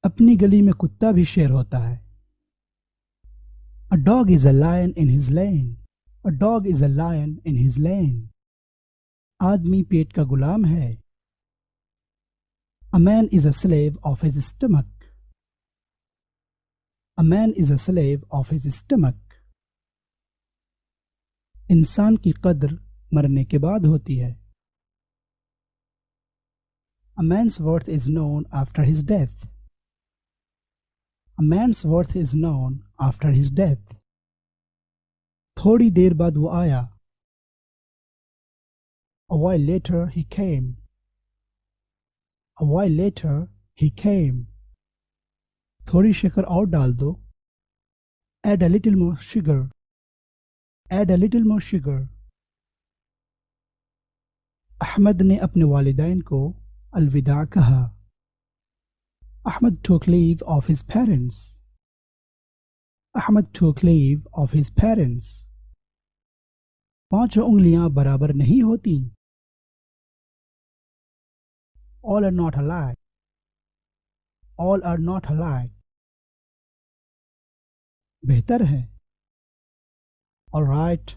अपनी गली में कुत्ता भी शेर होता है. A dog is a lion in his lane. A dog is a lion in his lane. आदमी पेट का गुलाम है. A man is a slave of his stomach. A man is a slave of his stomach. इंसान की कद्र मरने के बाद होती है. A man's worth is known after his death. A man's worth is known after his death. थोड़ी देर बाद वो आया. A while later he came. A while later he came. थोड़ी शक्कर और डाल दो. Add a little more sugar. Add a little more sugar. Ahmad ने अपने वालिदैन को अलविदा कहा. Ahmed took leave of his parents. Ahmed took leave of his parents. पांचों उंगलियां बराबर नहीं होती. All are not alike. All are not alike. बेहतर है. All right.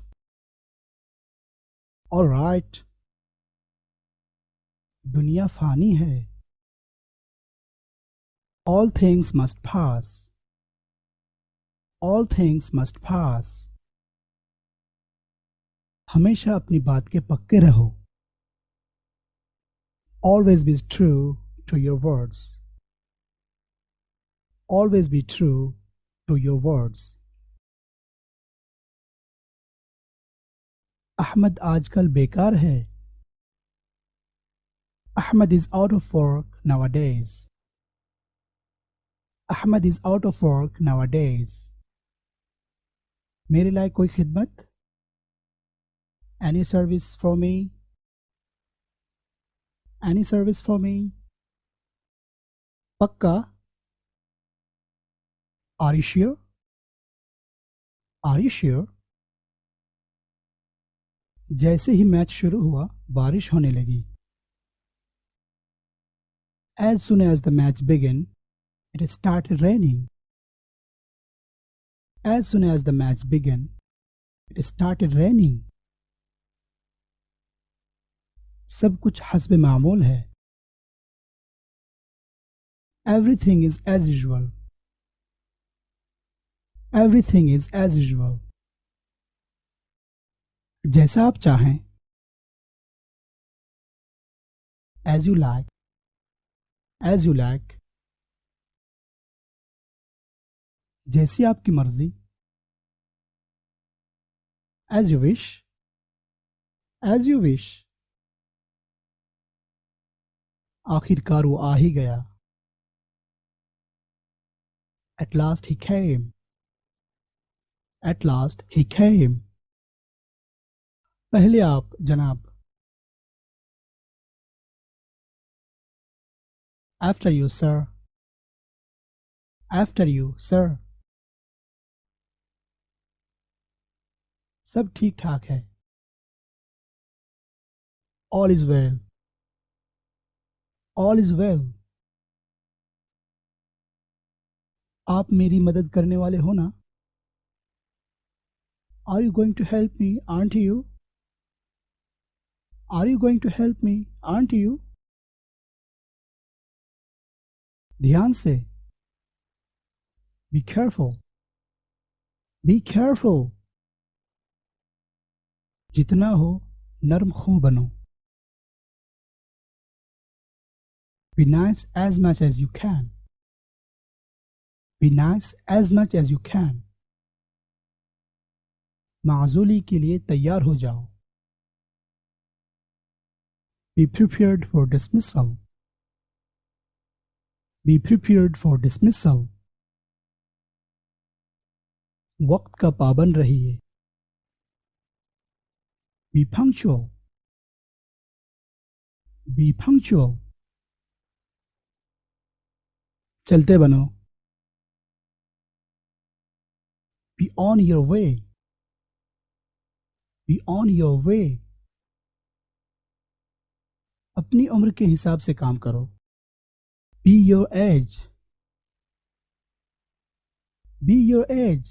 All right. दुनिया फानी है. All things must pass. All things must pass. हमेशा अपनी बात के पक्के रहो. Always be true to your words. Always be true to your words. Ahmad आजकल बेकार है. Ahmed is out of work nowadays. Ahmed is out of work nowadays. मेरे लिए कोई खिदमत? Any service for me? Any service for me? पक्का? Are you sure? Are you sure? जैसे ही match शुरू हुआ बारिश होने लगी. As soon as the match began, it started raining. As soon as the match began, it started raining. सब कुछ हस्ब मामूल है. Everything is as usual. Everything is as usual. जैसा आप चाहें. As you like. As you like. जैसी आपकी मर्जी. As you wish. As you wish. आखिरकार वो आ ही गया. At last he came. At last he came. पहले आप जनाब. After you, sir. After you, sir. सब ठीक ठाक है. All is well. All is well. आप मेरी मदद करने वाले हो ना? Are you going to help me, aren't you? Are you going to help me, aren't you? ध्यान से. Be careful. Be careful. जितना हो नर्म ख़ूं बनो. Be nice as much as you can. Be nice as much as you can. माज़ूली के लिए तैयार हो जाओ. Be prepared for dismissal. Be prepared for dismissal. वक्त का पाबंद रहिए. Be punctual. Be punctual. चलते बनो. Be on your way. Be on your way. अपनी उम्र के हिसाब से काम करो. Be your age. Be your age.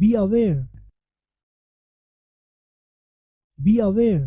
Be aware. Be aware.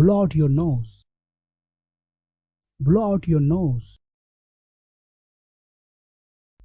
Blow out your nose. Blow out your nose.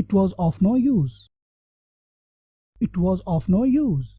It was of no use. It was of no use.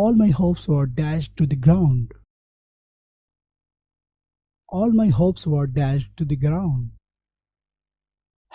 All my hopes were dashed to the ground. All my hopes were dashed to the ground.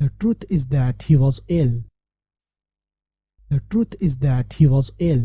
The truth is that he was ill. The truth is that he was ill.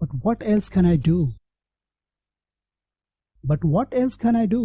But what else can I do? But what else can I do?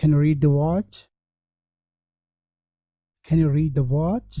Can you read the watch? Can you read the watch?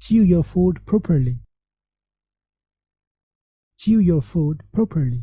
Chew your food properly. Chew your food properly.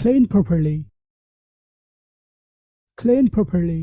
Clean properly. Clean properly.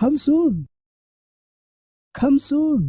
Come soon. Come soon.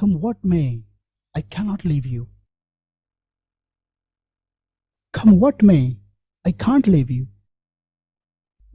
Come what may, I cannot leave you. Come what may, I can't leave you.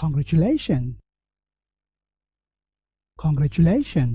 Congratulations. Congratulations.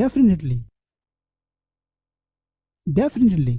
Definitely. Definitely.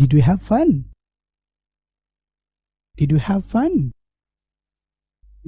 Did you have fun? Did you have fun?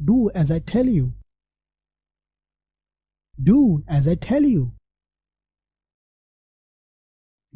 Do as I tell you. Do as I tell you.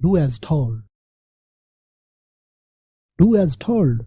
Do as told. Do as told.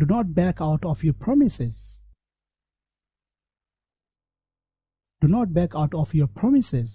Do not back out of your promises. Do not back out of your promises.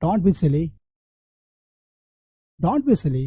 Don't be silly. Don't be silly.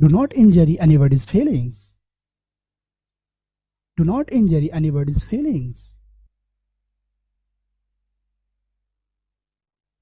Do not injure anybody's feelings. Do not injure anybody's feelings.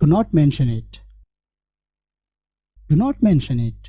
Do not mention it. Do not mention it.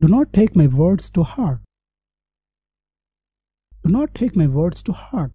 Do not take my words to heart. Do not take my words to heart.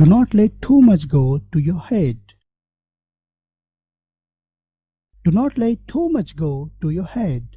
Do not let too much go to your head. Do not let too much go to your head.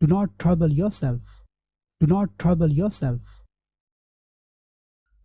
Do not trouble yourself. Do not trouble yourself.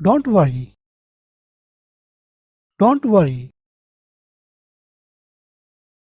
Don't worry. Don't worry.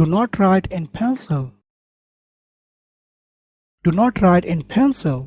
Do not write in pencil. Do not write in pencil.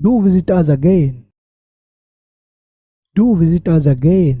Do visit us again. Do visit us again.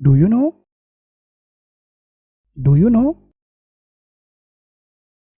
Do you know? Do you know?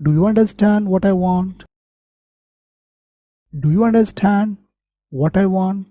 Do you understand what I want? Do you understand what I want?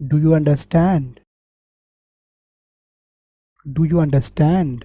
Do you understand? Do you understand?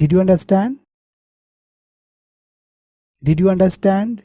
Did you understand? Did you understand?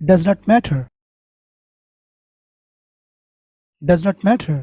Does not matter. Does not matter.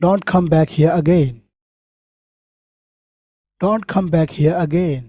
Don't come back here again. Don't come back here again.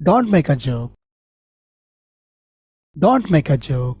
Don't make a joke. Don't make a joke.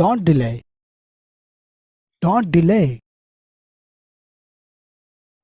Don't delay. Don't delay.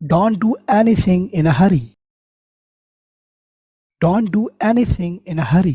Don't do anything in a hurry. Don't do anything in a hurry.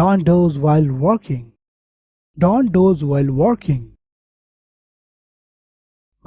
Don't doze while working. Don't doze while working.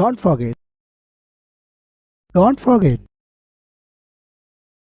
Don't forget. Don't forget.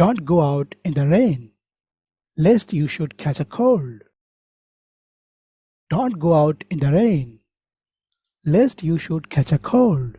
Don't go out in the rain, lest you should catch a cold. Don't go out in the rain, lest you should catch a cold.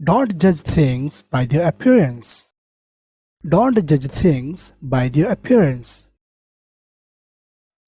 Don't judge things by their appearance. Don't judge things by their appearance.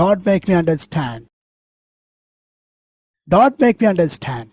Don't make me understand. Don't make me understand.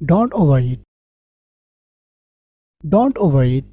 Don't overeat. Don't overeat.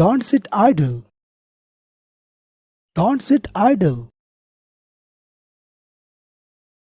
Don't sit idle. Don't sit idle.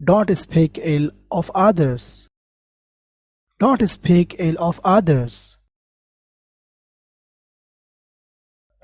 Don't speak ill of others. Don't speak ill of others.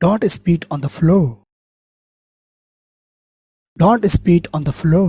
Don't spit on the floor. Don't spit on the floor.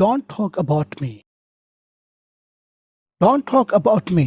Don't talk about me. Don't talk about me.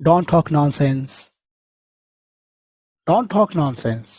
Don't talk nonsense. Don't talk nonsense.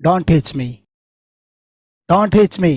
Don't teach me. Don't teach me.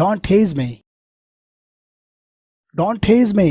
Don't tease me. Don't tease me.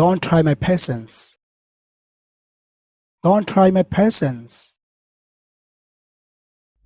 Don't try my patience. Don't try my patience.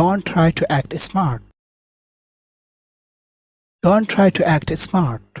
Don't try to act smart. Don't try to act smart.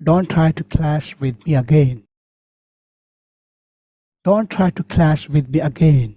Don't try to clash with me again. Don't try to clash with me again.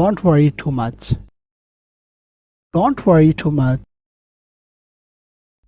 Don't worry too much. Don't worry too much.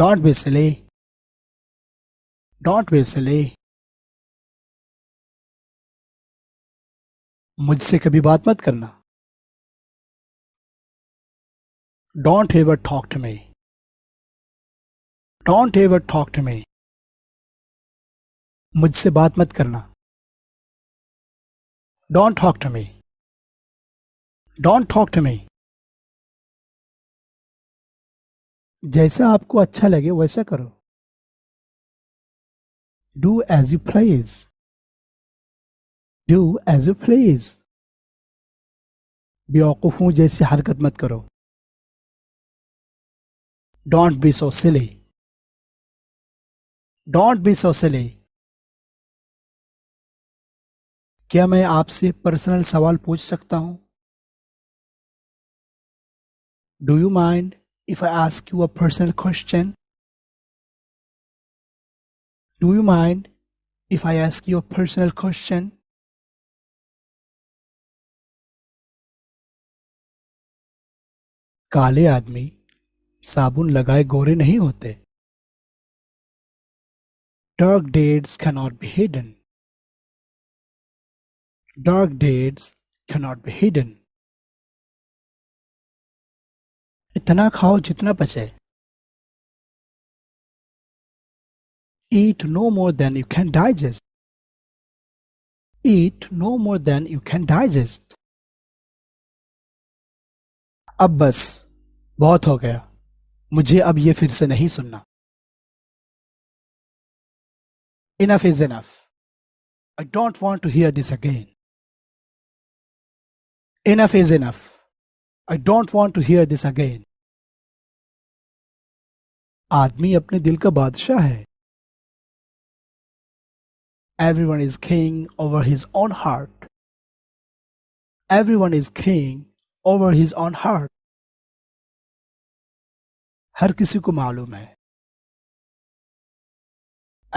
Don't be silly. Don't be silly. मुझसे कभी बात मत करना. Don't ever talk to me. Don't ever talk to me. मुझसे बात मत करना. Don't talk to me. Don't talk to me. जैसा आपको अच्छा लगे वैसा करो. Do as you please. Do as you please. बेवकूफ हूं जैसी हरकत मत करो. Don't be so silly. Don't be so silly. क्या मैं आपसे पर्सनल सवाल पूछ सकता हूं? Do you mind if I ask you a personal question? Do you mind if I ask you a personal question? काले आदमी साबुन लगाए गोरे नहीं होते. Dark deeds cannot be hidden. Dark deeds cannot be hidden. इतना खाओ जितना पचे. Eat no more than you can digest. Eat no more than you can digest. अब बस बहुत हो गया. मुझे अब ये फिर से नहीं सुनना. Enough is enough. I don't want to hear this again. Enough is enough. I don't want to hear this again. आदमी अपने दिल का बादशाह है. Everyone is king over his own heart. Everyone is king over his own heart. हर किसी को मालूम है.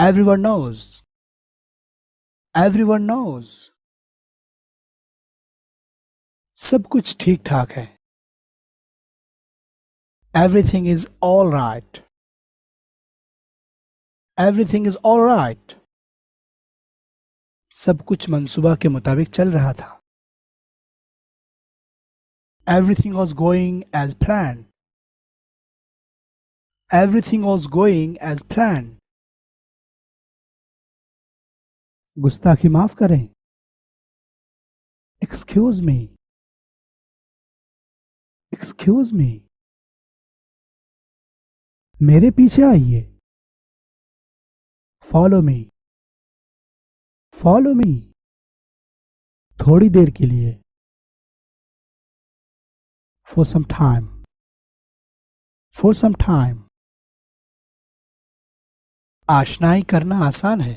Everyone knows. Everyone knows. सब कुछ ठीक ठाक है. Everything is all right. Everything is all right. सब कुछ मंसूबा के मुताबिक चल रहा था. Everything was going as planned. Everything was going as planned. गुस्ताखी माफ करें. Excuse me. Excuse me. मेरे पीछे आइए. Follow me. Follow me. थोड़ी देर के लिए. For some time. For some time. आशनाई करना आसान है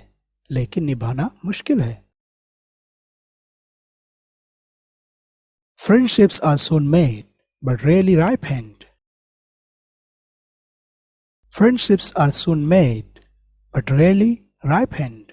लेकिन निभाना मुश्किल है. Friendships are soon made but rarely ripened. Friendships are soon made but rarely ripened.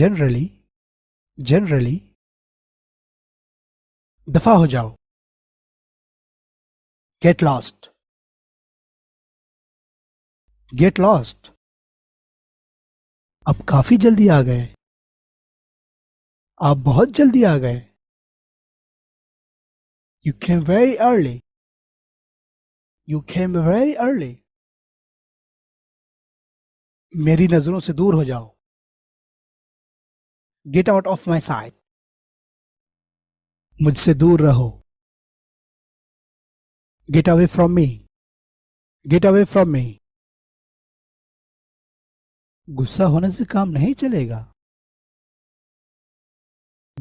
generally, generally. दफा हो जाओ. Get lost. Get lost. अब काफी जल्दी आ गए. आप बहुत जल्दी आ गए. You came very early. You came very early. मेरी नजरों से दूर हो जाओ. Get out of my sight. मुझसे दूर रहो. Get away from me. Get away from me. गुस्सा होने से काम नहीं चलेगा.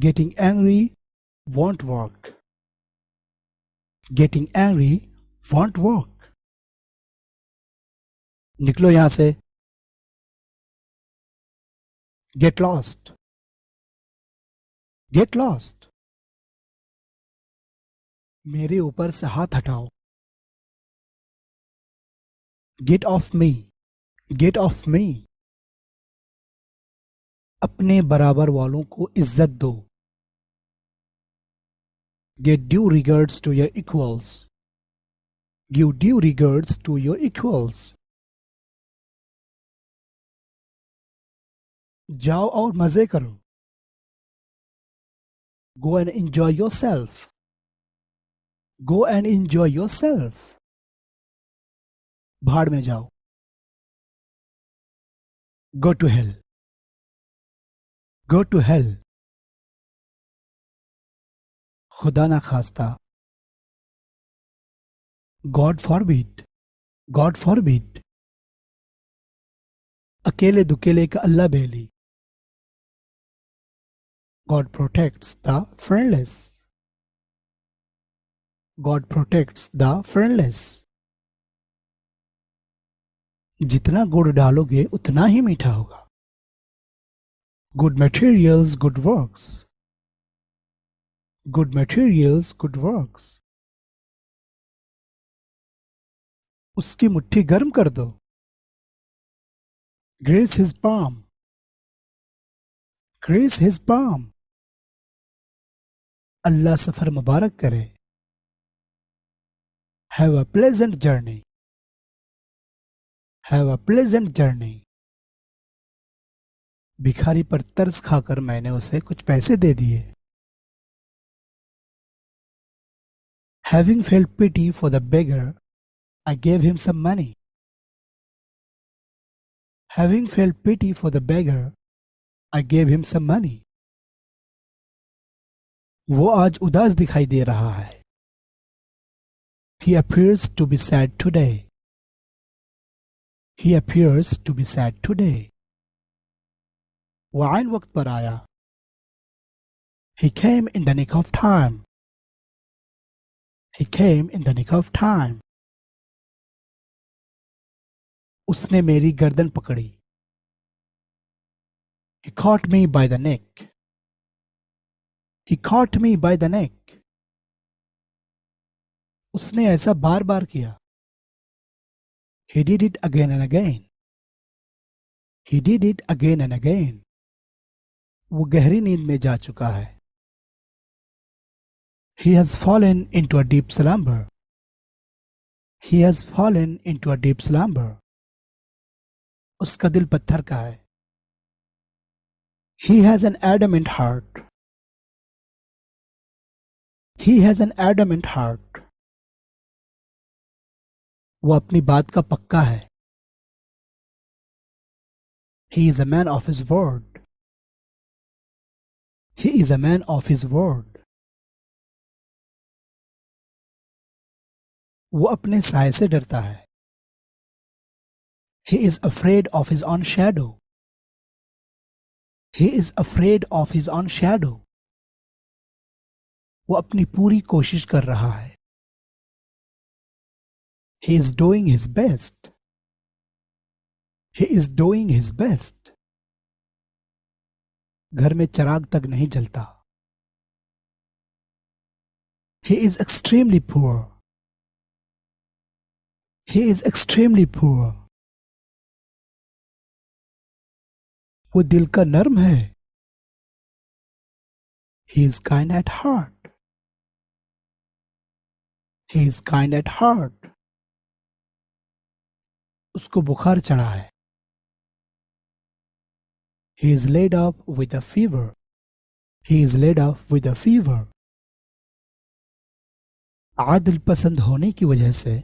Getting angry won't work. Getting angry won't work. निकलो यहां से. Get lost. Get lost. मेरे ऊपर से हाथ हटाओ. Get off me. Get off me. अपने बराबर वालों को इज्जत दो. Get due regards to your equals. Give due regards to your equals. जाओ और मजे करो. Go and enjoy yourself. Go and enjoy yourself. भाड़ में जाओ. Go to hell. Go to hell. खुदा ना खास्ता. God forbid. God forbid. अकेले दुकेले का अल्लाह बेली. God protects the friendless. God protects the friendless. जितना गुड़ डालोगे उतना ही मीठा होगा. Good materials, good works. Good materials, good works. उसकी मुट्ठी गर्म कर दो. Grease his palm. Grease his palm. अल्लाह सफर मुबारक करे. Have a pleasant journey. Have a pleasant journey. भिखारी पर तरस खाकर मैंने उसे कुछ पैसे दे दिए. Having felt pity for the beggar, I gave him some money. Having felt pity for the beggar, I gave him some money. वो आज उदास दिखाई दे रहा है. He appears to be sad today. He appears to be sad today. वो आइन वक्त पर आया. He came in the nick of time. He came in the nick of time. उसने मेरी गर्दन पकड़ी. He caught me by the neck. He caught me by the neck. उसने ऐसा बार बार किया. He did it again and again. He did it again and again. वो गहरी नींद में जा चुका है. He has fallen into a deep slumber. He has fallen into a deep slumber. उसका दिल पत्थर का है. He has an adamant heart. He has an adamant heart. वो अपनी बात का पक्का है. He is a man of his word. He is a man of his word. वो अपने साए से डरता है. He is afraid of his own shadow. He is afraid of his own shadow. वो अपनी पूरी कोशिश कर रहा है. He is doing his best. He is doing his best. घर में चिराग तक नहीं जलता. He is extremely poor. He is extremely poor. वो दिल का नर्म है. He is kind at heart. He is kind at heart. उसको बुखार चढ़ा है. He is laid up with a fever. He is laid up with a fever. Adil पसंद होने की वजह से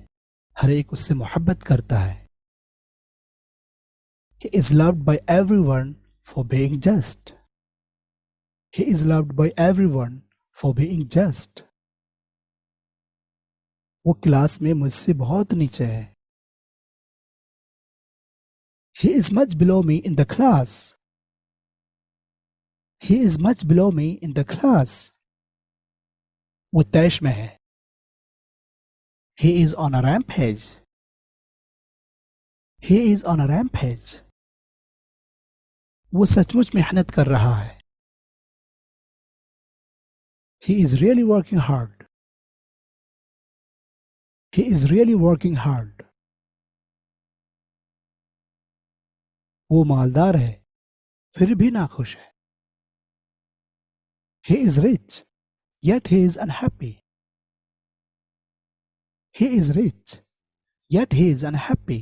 हर एक उससे मोहब्बत करता है. He is loved by everyone for being just. He is loved by everyone for being just. वो क्लास में मुझसे बहुत नीचे है. He is much below me in the class. He is much below me in the class. वो तैश में है. He is on a rampage. He is on a rampage. वो सचमुच मेहनत कर रहा है. He is really working hard. He is really working hard. वो मालदार है फिर भी नाखुश है. He is rich. yet he is unhappy. He is rich, yet he is unhappy.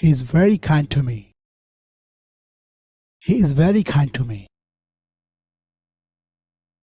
He is very kind to me. He is very kind to me.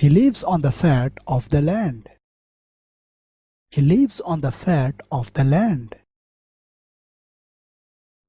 He lives on the fat of the land. He lives on the fat of the land.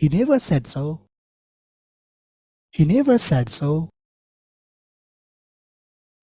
He never said so. He never said so.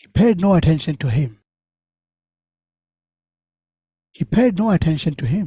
He paid no attention to him. He paid no attention to him.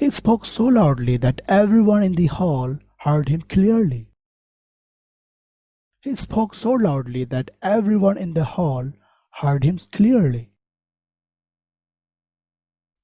He spoke so loudly that everyone in the hall heard him clearly. He spoke so loudly that everyone in the hall heard him clearly.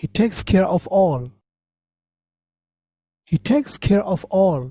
He takes care of all. He takes care of all.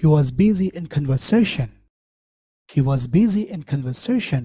He was busy in conversation. He was busy in conversation.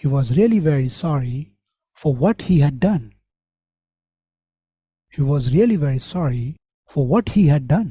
He was really very sorry for what he had done. He was really very sorry for what he had done.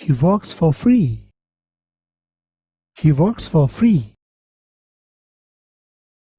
He works for free. He works for free.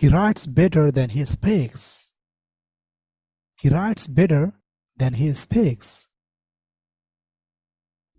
He writes better than he speaks. He writes better than he speaks.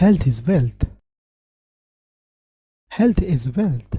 Health is wealth. Health is wealth.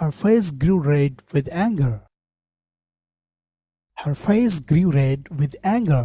Her face grew red with anger. Her face grew red with anger.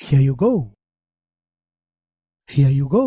Here you go. Here you go.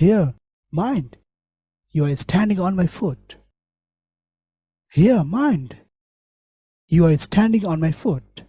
Here, mind. You are standing on my foot. Here, mind. You are standing on my foot.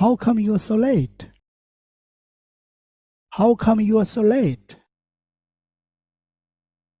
How come you are so late? How come you are so late?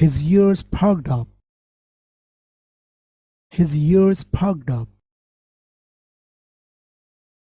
His ears perked up. His ears perked up.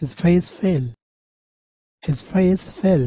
His face fell. His face fell.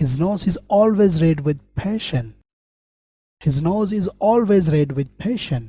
His nose is always red with passion. His nose is always red with passion.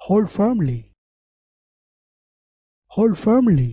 Hold firmly. Hold firmly.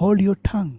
Hold your tongue.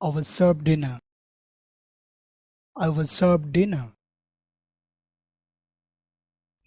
I was served dinner. I was served dinner.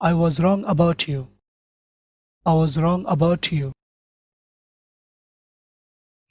I was wrong about you. I was wrong about you.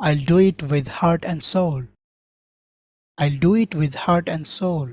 I'll do it with heart and soul. I'll do it with heart and soul.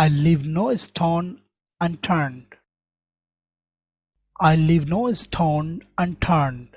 I'll leave no stone unturned. I'll leave no stone unturned.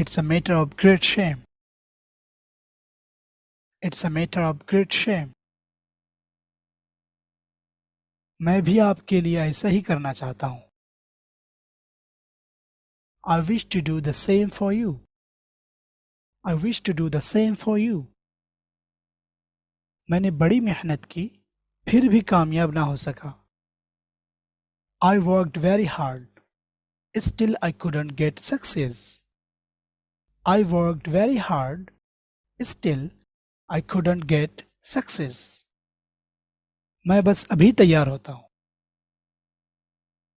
It's a matter of great shame. It's a matter of great shame. मैं भी आपके लिए ऐसा ही करना चाहता हूँ. I wish to do the same for you. I wish to do the same for you. मैंने बड़ी मेहनत की, फिर भी कामयाब ना हो सका. I worked very hard. Still I couldn't get success. I worked very hard. Still I couldn't get success. मैं बस अभी तैयार होता हूँ.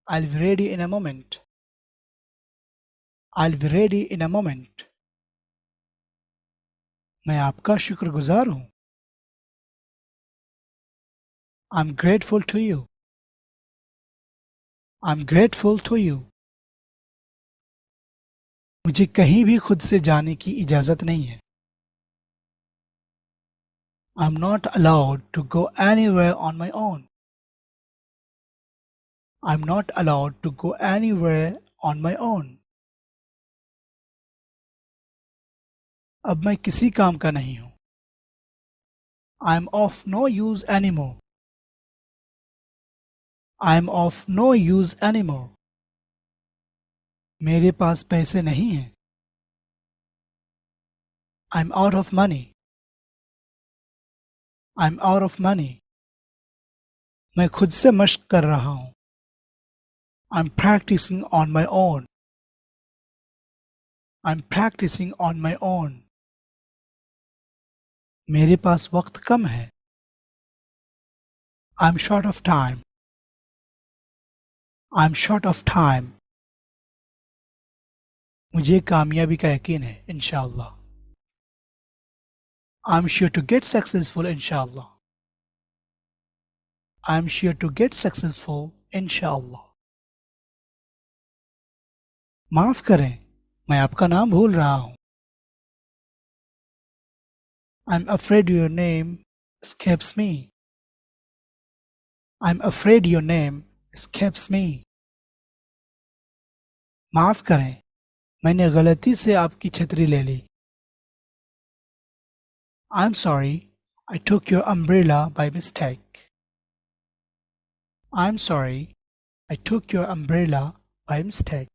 I'll be ready in a moment. I'll be ready in a moment. मैं आपका शुक्रगुजार हूँ. I'm grateful to you. I'm grateful to you. मुझे कहीं भी खुद से जाने की इजाज़त नहीं है. I'm not allowed to go anywhere on my own. I'm not allowed to go anywhere on my own. अब मैं किसी काम का नहीं हूँ. I'm of no use anymore. I'm of no use anymore. मेरे पास पैसे नहीं हैं. I'm out of money. I'm out of money. मैं खुद से मश्क कर रहा हूँ. I'm practicing on my own. I'm practicing on my own. मेरे पास वक्त कम है. I'm short of time. I'm short of time. मुझे कामयाबी का यकीन है, इंशाअल्लाह. I'm sure to get successful, inshallah. I'm sure to get successful, inshallah. माफ करें, मैं आपका नाम भूल रहा हूँ. I'm afraid your name escapes me. I'm afraid your name escapes me. माफ करें, मैंने गलती से आपकी छतरी ले ली. I'm sorry, I took your umbrella by mistake. I'm sorry, I took your umbrella by mistake.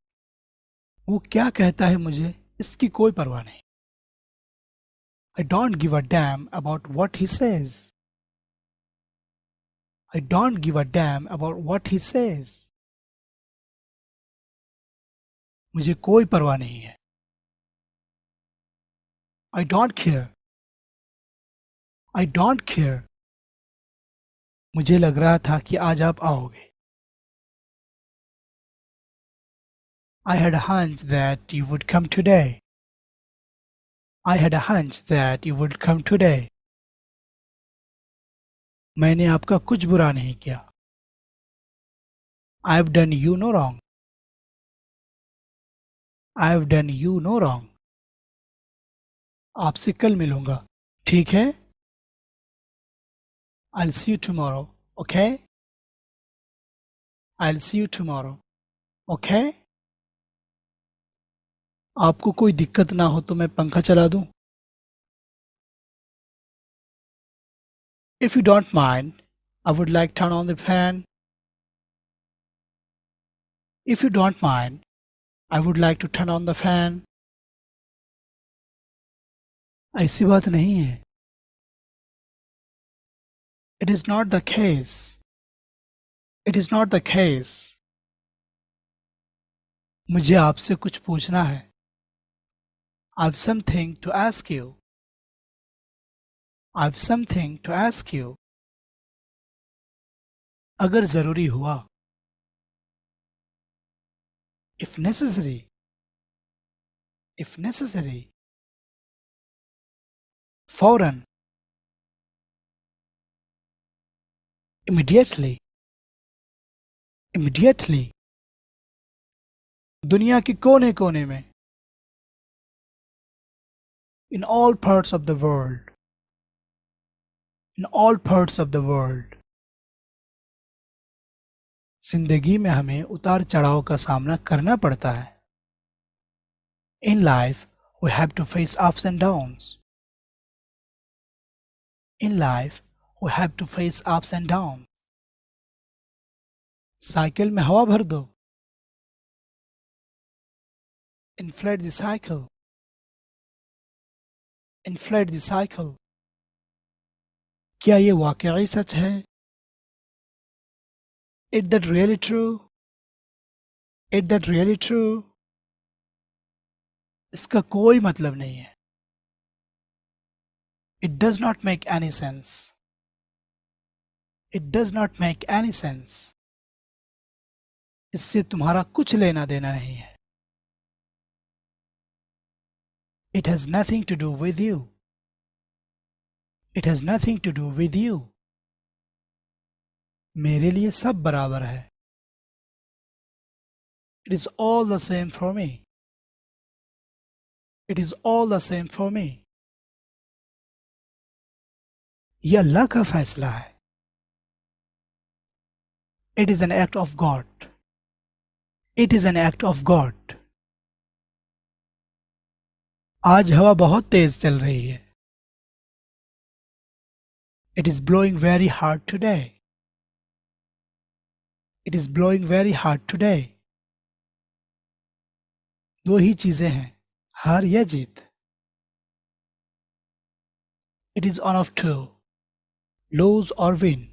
वो क्या कहता है मुझे इसकी कोई परवाह नहीं. I don't give a damn about what he says. I don't give a damn about what he says. मुझे कोई परवाह नहीं है. I don't care. I don't care. मुझे लग रहा था कि आज आप आओगे. I had a hunch that you would come today. I had a hunch that you would come today. मैंने आपका कुछ बुरा नहीं किया. I've done you no wrong. I've done you no wrong. आपसे कल मिलूंगा, ठीक है? I'll see you tomorrow, okay? I'll see you tomorrow, okay? आपको कोई दिक्कत ना हो तो मैं पंखा चला दूं? If you don't mind, I would like to turn on the fan. If you don't mind, I would like to turn on the fan. ऐसी बात नहीं है. It is not the case. It is not the case. मुझे आपसे कुछ पूछना है. I've something to ask you. I've something to ask you. अगर जरूरी हुआ. If necessary. If necessary. फौरन. Immediately. Immediately. दुनिया के कोने कोने में. In all parts of the world. In all parts of the world. जिंदगी में हमें उतार चढ़ाव का सामना करना पड़ता है. In life, we have to face ups and downs. In life, we have to face ups and downs. Cycle में हवा भर दो. Inflate the cycle. Inflate the cycle. क्या ये वाकई सच है? Is that really true? Is that really true? इसका कोई मतलब नहीं है. It does not make any sense. It does not make any sense. इससे तुम्हारा कुछ लेना देना नहीं है. It has nothing to do with you. It has nothing to do with you. मेरे लिए सब बराबर है. It is all the same for me. It is all the same for me. यह अल्लाह का फैसला है. It is an act of God. It is an act of God. आज हवा बहुत तेज चल रही है. It is blowing very hard today. It is blowing very hard today. दो ही चीजें हैं, हार या जीत. It is one of two, lose or win.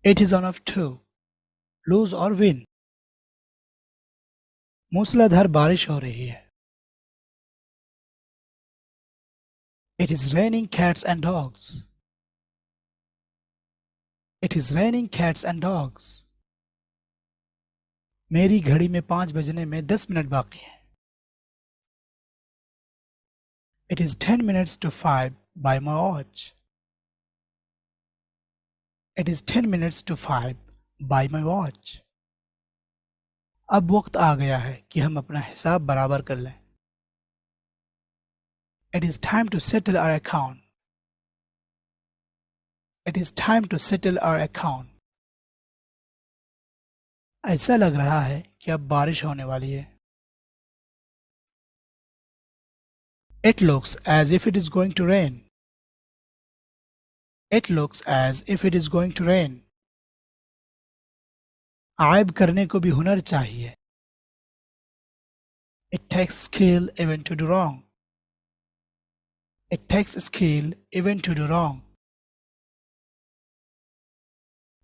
It is one of two, lose or win. मूसलाधार बारिश हो रही है. It is raining cats and dogs. It is raining cats and dogs. मेरी घड़ी में 5 बजने में 10 मिनट बाकी हैं. It is 10 minutes to 5 by my watch. It is 10 minutes to 5 by my watch. अब वक्त आ गया है कि हम अपना हिसाब बराबर कर लें. It is time to settle our account. It is time to settle our account. ऐसा लग रहा है कि अब बारिश होने वाली है. It looks as if it is going to rain. It looks as if it is going to rain. आयब करने को भी हुनर चाहिए. It takes skill even to do wrong. It takes skill even to do wrong.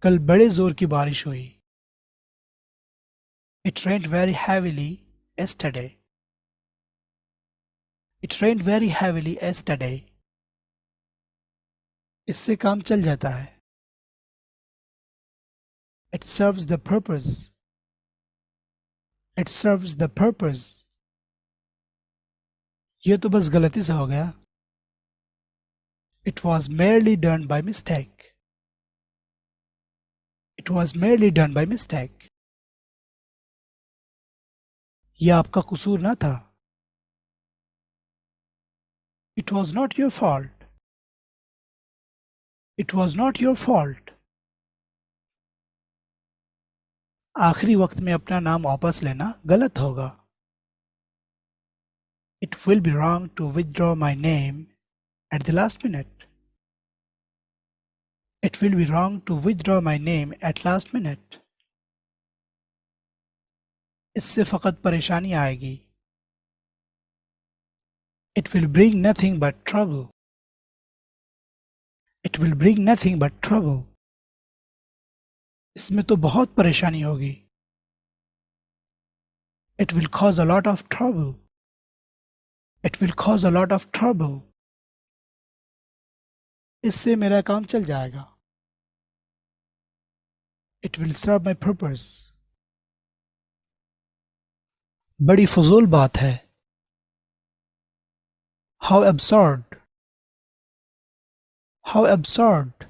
कल बड़े जोर की बारिश हुई. It rained very heavily yesterday. It rained very heavily yesterday. इससे काम चल जाता है. It serves the purpose. It serves the purpose. ये तो बस गलती से हो गया. It was merely done by mistake. It was merely done by mistake. यह आपका कसूर ना था. It was not your fault. It was not your fault. आखिरी वक्त में अपना नाम वापस लेना गलत होगा. It will be wrong to withdraw my name at the last minute. It will be wrong to withdraw my name at last minute. इससे फकत परेशानी आएगी. It will bring nothing but trouble. It will bring nothing but trouble. इसमें तो बहुत परेशानी होगी. It will cause a lot of trouble. It will cause a lot of trouble. इससे मेरा काम चल जाएगा. It will serve my purpose. बड़ी फजूल बात है. How absurd. How absurd.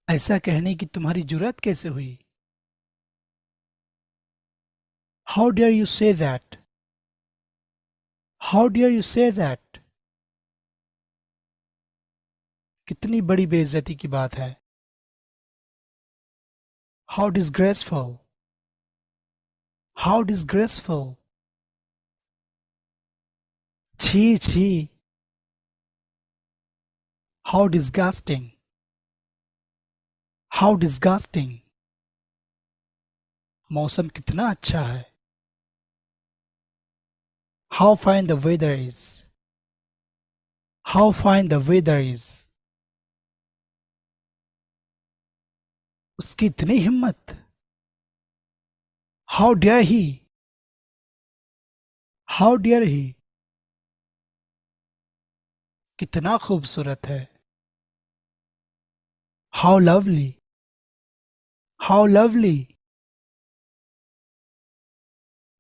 ऐसा कहने की तुम्हारी जुर्रत कैसे हुई? How dare you say that? How dare you say that? कितनी बड़ी बेइज्जती की बात है. How disgraceful. How disgraceful. छी छी. How disgusting. How disgusting. मौसम कितना अच्छा है. How fine the weather is. How fine the weather is. उसकी इतनी हिम्मत. How dare he. How dare he. कितना खूबसूरत है. How lovely. How lovely.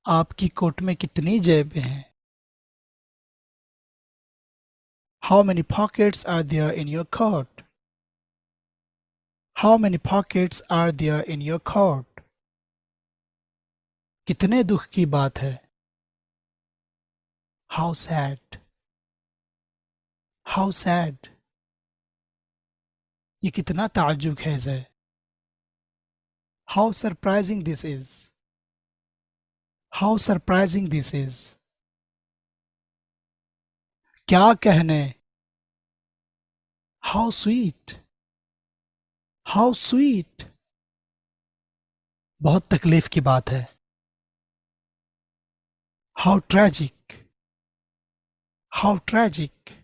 आपकी कोट में कितनी जेबें हैं. How many pockets are there in your coat? How many pockets are there in your coat? कितने दुख की बात है. How sad. How sad. ये कितना ताज्जुब खेज है. How surprising this is. How surprising this is. क्या कहने. How sweet. How sweet. बहुत तकलीफ की बात है. How tragic. How tragic.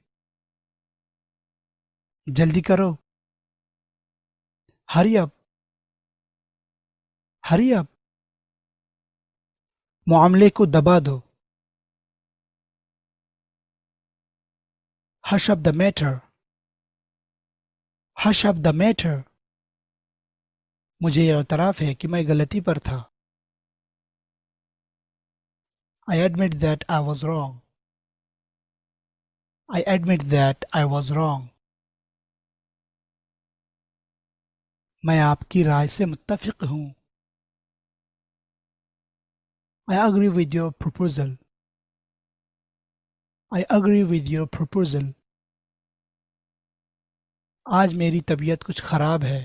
जल्दी करो. Hurry up. Hurry up. मामले को दबा दो. Hush up the matter. Hush up the matter. मुझे एतराफ़ है कि मैं गलती पर था. I admit that I was wrong. I admit that I was wrong. मैं आपकी राय से मुत्तफ़िक़ हूँ. I agree with your proposal. I agree with your proposal. आज मेरी तबीयत कुछ ख़राब है.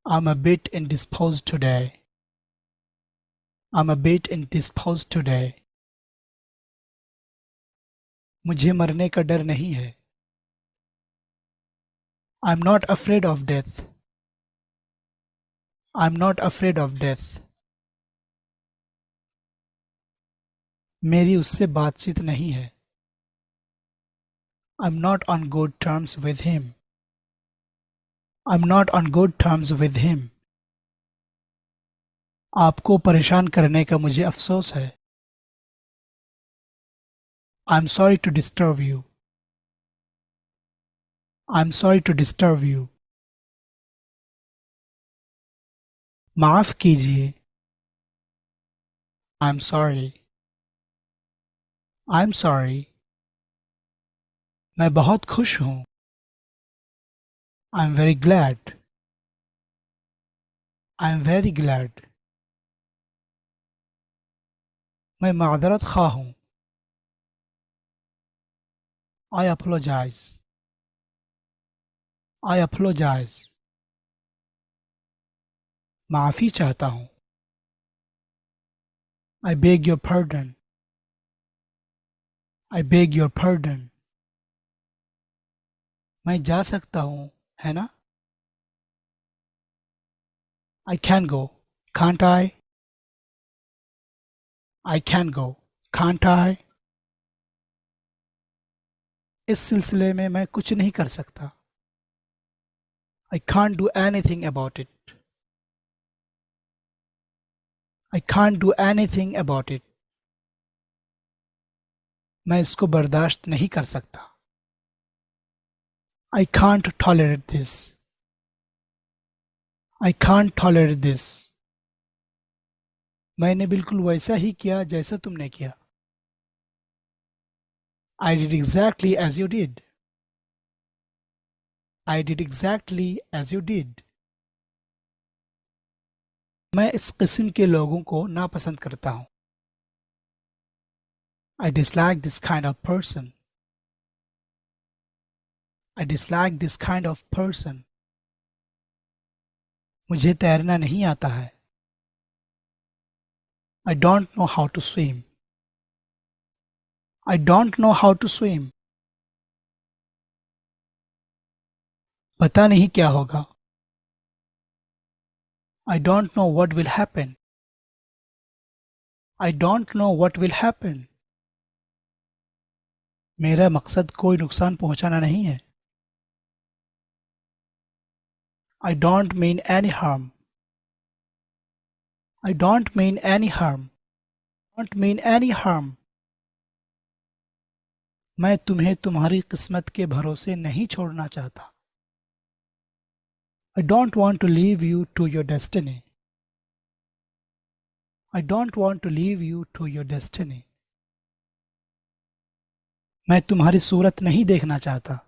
I'm a bit indisposed today. I'm a bit indisposed today. मुझे मरने का डर नहीं है. I'm not afraid of death. I'm not afraid of death. मेरी उससे बातचीत नहीं है. I'm not on good terms with him. I'm not on good terms with him. आपको परेशान करने का मुझे अफसोस है. I'm sorry to disturb you. I'm sorry to disturb you. माफ कीजिए. I'm sorry. I'm sorry. मैं बहुत खुश हूँ. I'm very glad. I'm very glad. मैं मादरत ख़्वाह हूँ. I apologize. I apologize. माफ़ी चाहता हूँ. I beg your pardon. I beg your pardon. मैं जा सकता हूँ, है ना? I can go, can't I? I can go, can't I? इस सिलसिले में मैं कुछ नहीं कर सकता. I can't do anything about it. I can't do anything about it. मैं इसको बर्दाश्त नहीं कर सकता. I can't tolerate this. I can't tolerate this. मैंने बिल्कुल वैसा ही किया जैसा तुमने किया. I did exactly as you did. I did exactly as you did. मैं इस किस्म के लोगों को नापसंद करता हूँ. I dislike this kind of person. I dislike this kind of person. मुझे तैरना नहीं आता है. I don't know how to swim. I don't know how to swim. पता नहीं क्या होगा. I don't know what will happen. I don't know what will happen. मेरा मकसद कोई नुकसान पहुंचाना नहीं है. I don't mean any harm. I don't mean any harm. Don't mean any harm. मैं तुम्हें तुम्हारी किस्मत के भरोसे नहीं छोड़ना चाहता. I don't want to leave you to your destiny. I don't want to leave you to your destiny. मैं तुम्हारी सूरत नहीं देखना चाहता.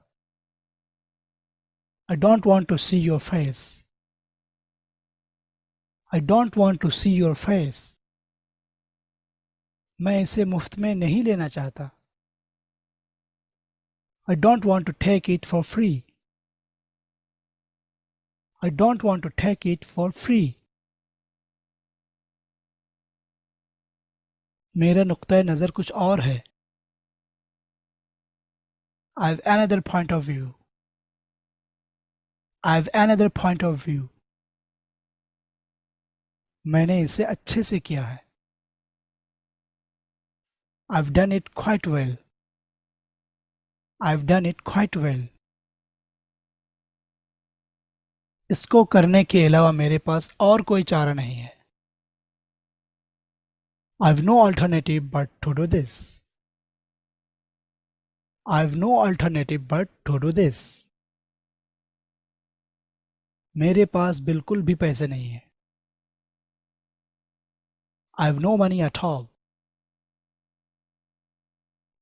I don't want to see your face. I don't want to see your face. मैं इसे मुफ्त में नहीं लेना चाहता. I don't want to take it for free. I don't want to take it for free. मेरा नुक्ता नज़र कुछ और है. I have another point of view. I have another point of view. मैंने इसे अच्छे से किया है. I've done it quite well. I've done it quite well. इसको करने के अलावा मेरे पास और कोई चारा नहीं है. I've no alternative but to do this. I've no alternative but to do this. मेरे पास बिल्कुल भी पैसे नहीं हैं. I've no money at all.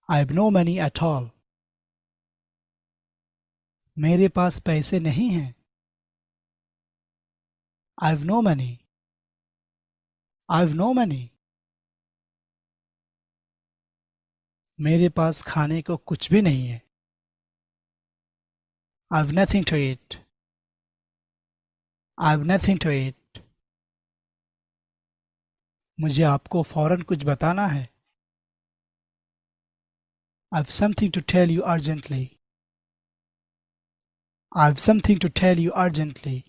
I've no money at all. मेरे पास पैसे नहीं हैं. I've no money. I've no money. मेरे पास खाने को कुछ भी नहीं है. I've nothing to eat. I've nothing to eat. मुझे आपको फौरन कुछ बताना है. I've something to tell you urgently. I've something to tell you urgently.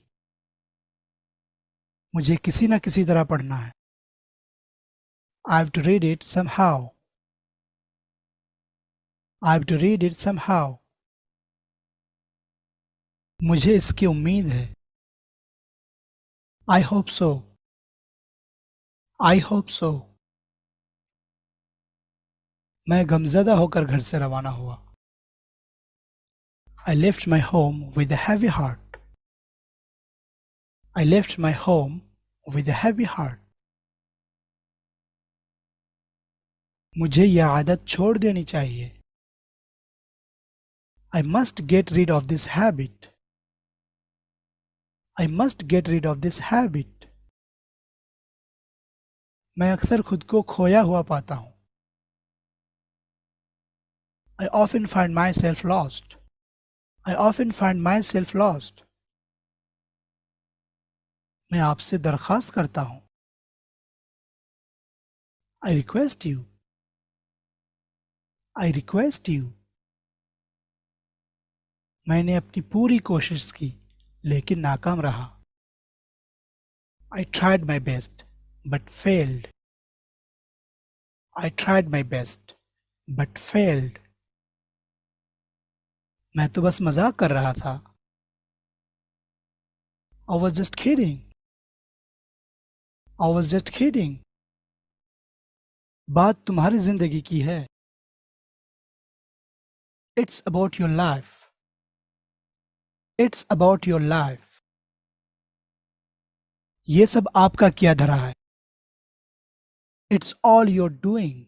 मुझे किसी न किसी तरह पढ़ना है. I have to read it somehow. I have to read it somehow. मुझे इसकी उम्मीद है. I hope so. I hope so. मैं गमज़दा होकर घर से रवाना हुआ. I left my home with a heavy heart. I left my home with a heavy heart. मुझे यह आदत छोड़ देनी चाहिए. I must get rid of this habit. I must get rid of this habit. मैं अक्सर खुद को खोया हुआ पाता हूँ. I often find myself lost. I often find myself lost. मैं आपसे दरख्वास्त करता हूँ. I request you. I request you. मैंने अपनी पूरी कोशिश की लेकिन नाकाम रहा. I tried my best but failed. I tried my best but failed. मैं तो बस मजाक कर रहा था. I was just kidding. I was just kidding. बात तुम्हारी जिंदगी की है. It's about your life. It's about your life. ये सब आपका किया धरा है. It's all you're doing.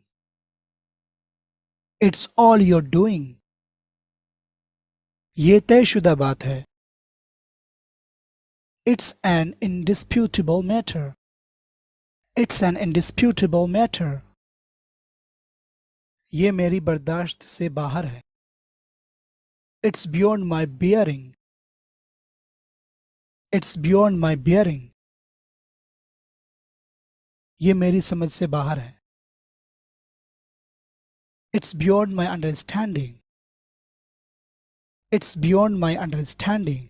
It's all you're doing. ये तयशुदा बात है. It's an indisputable matter. It's an indisputable matter. ये मेरी बर्दाश्त से बाहर है. It's beyond my bearing. It's beyond my bearing. ये मेरी समझ से बाहर है. It's beyond my understanding. It's beyond my understanding.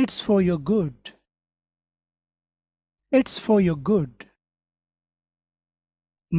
It's for your good. It's for your good.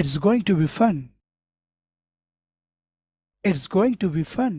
It's going to be fun. It's going to be fun.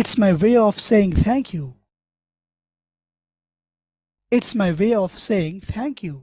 It's my way of saying thank you. It's my way of saying thank you.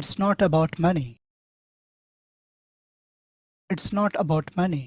It's not about money. It's not about money.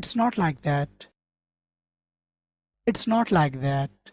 It's not like that. It's not like that.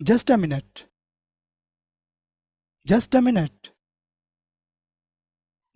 Just a minute. Just a minute.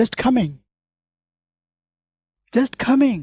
Just coming. Just coming.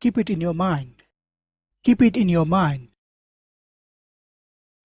Keep it in your mind. Keep it in your mind.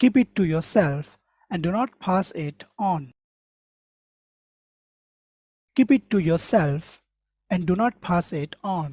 Keep it to yourself and do not pass it on. Keep it to yourself and do not pass it on.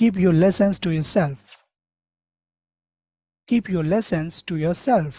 Keep your lessons to yourself. Keep your lessons to yourself.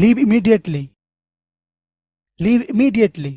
Leave immediately. Leave immediately.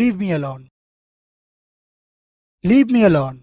Leave me alone. Leave me alone.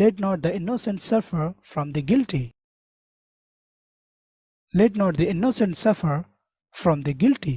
Let not the innocent suffer from the guilty. Let not the innocent suffer from the guilty.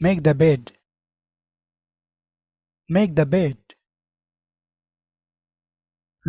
Make the bed. Make the bed.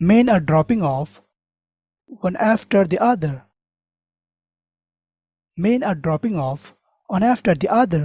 Men are dropping off one after the other. Men are dropping off one after the other.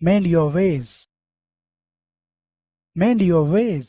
Mend your ways. Mend your ways.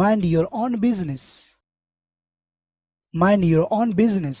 Mind your own business. Mind your own business.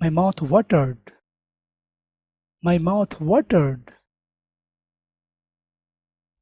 My mouth watered. My mouth watered.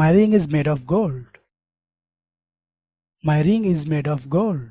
My ring is made of gold. My ring is made of gold.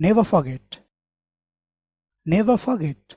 Never forget. Never forget.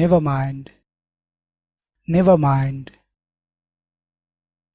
Never mind. Never mind.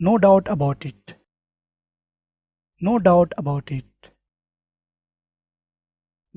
No doubt about it. No doubt about it.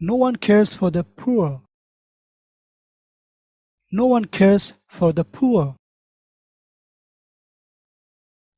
No one cares for the poor. No one cares for the poor.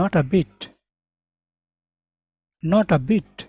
Not a bit. Not a bit.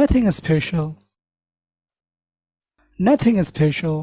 Nothing special. Nothing special.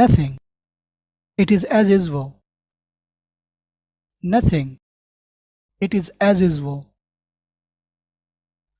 Nothing. It is as usual. Nothing. It is as usual.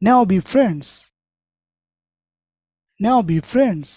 Now be friends. Now be friends.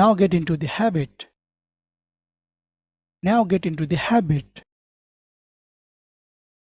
Now get into the habit. Now get into the habit.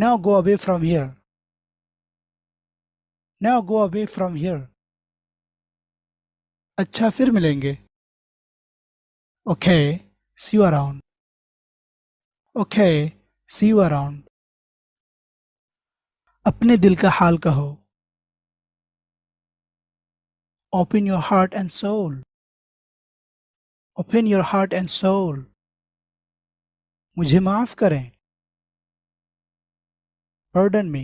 Now go away from here. Now go away from here. अच्छा फिर मिलेंगे. Okay, see you around. Okay, see you around. अपने दिल का हाल कहो. Open your heart and soul. Open your heart and soul. मुझे माफ करें. Pardon me.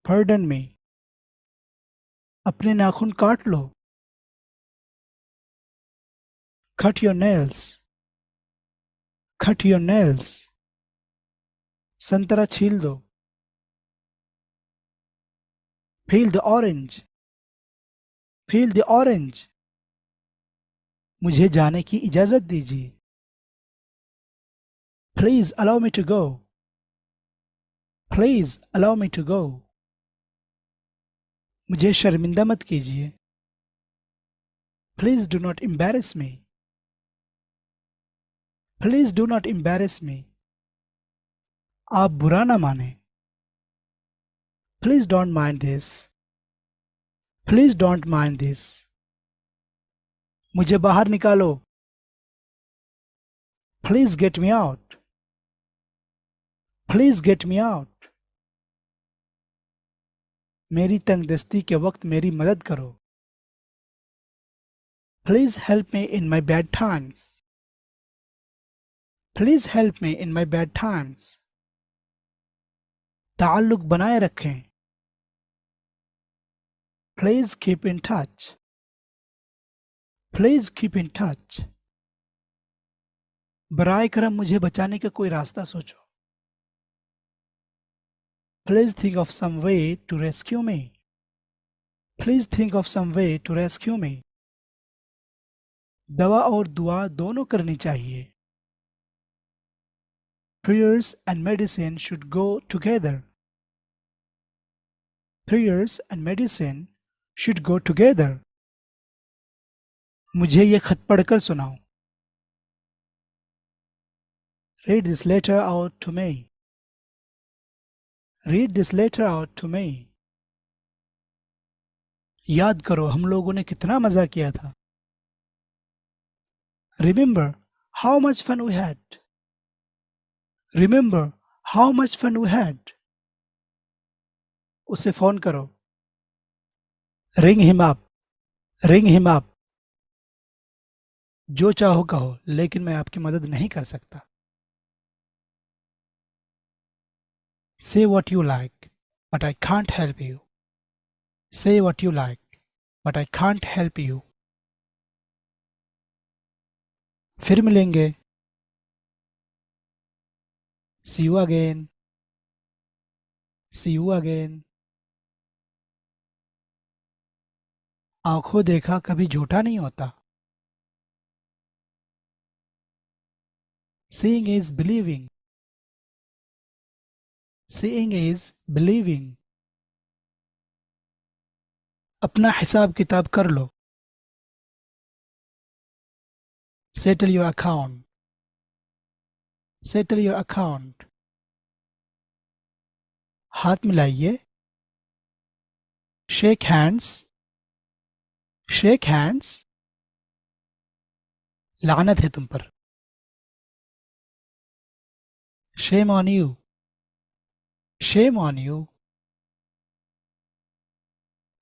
Pardon me. अपने नाखून काट लो. Cut your nails. Cut your nails. संतरा छील दो. Peel the orange. Peel the orange. मुझे जाने की इजाजत दीजिए. Please allow me to go. Please allow me to go. मुझे शर्मिंदा मत कीजिए. Please do not embarrass me. Please do not embarrass me. आप बुरा ना माने. Please don't mind this. Please don't mind this. मुझे बाहर निकालो. Please get me out. Please get me out. मेरी तंगदस्ती के वक्त मेरी मदद करो. Please help me in my bad times. Please help me in my bad times. ताल्लुक बनाए रखें. Please keep in touch. Please keep in touch. बराए करम मुझे बचाने का कोई रास्ता सोचो. Please think of some way to rescue me. Please think of some way to rescue me. दवा और दुआ दोनों करनी चाहिए. Prayers and medicine should go together. Prayers and medicine should go together. मुझे ये खत पढ़कर सुनाओ. Read this letter out to me. Read this letter out to me. याद करो हम लोगों ने कितना मजा किया था. Remember how much fun we had. Remember how much fun we had. उसे फोन करो. Ring him up. Ring him up. जो चाहो कहो लेकिन मैं आपकी मदद नहीं कर सकता. Say what you like, but I can't help you. Say what you like, but I can't help you. फिर मिलेंगे. See you again. See you again. आंखों देखा कभी झूठा नहीं होता. Seeing is believing. Seeing is believing. अपना हिसाब किताब कर लो. Settle your account. Settle your account. हाथ मिलाइए. Shake hands. Shake hands. लानत है तुम पर. Shame on you. Shame on you.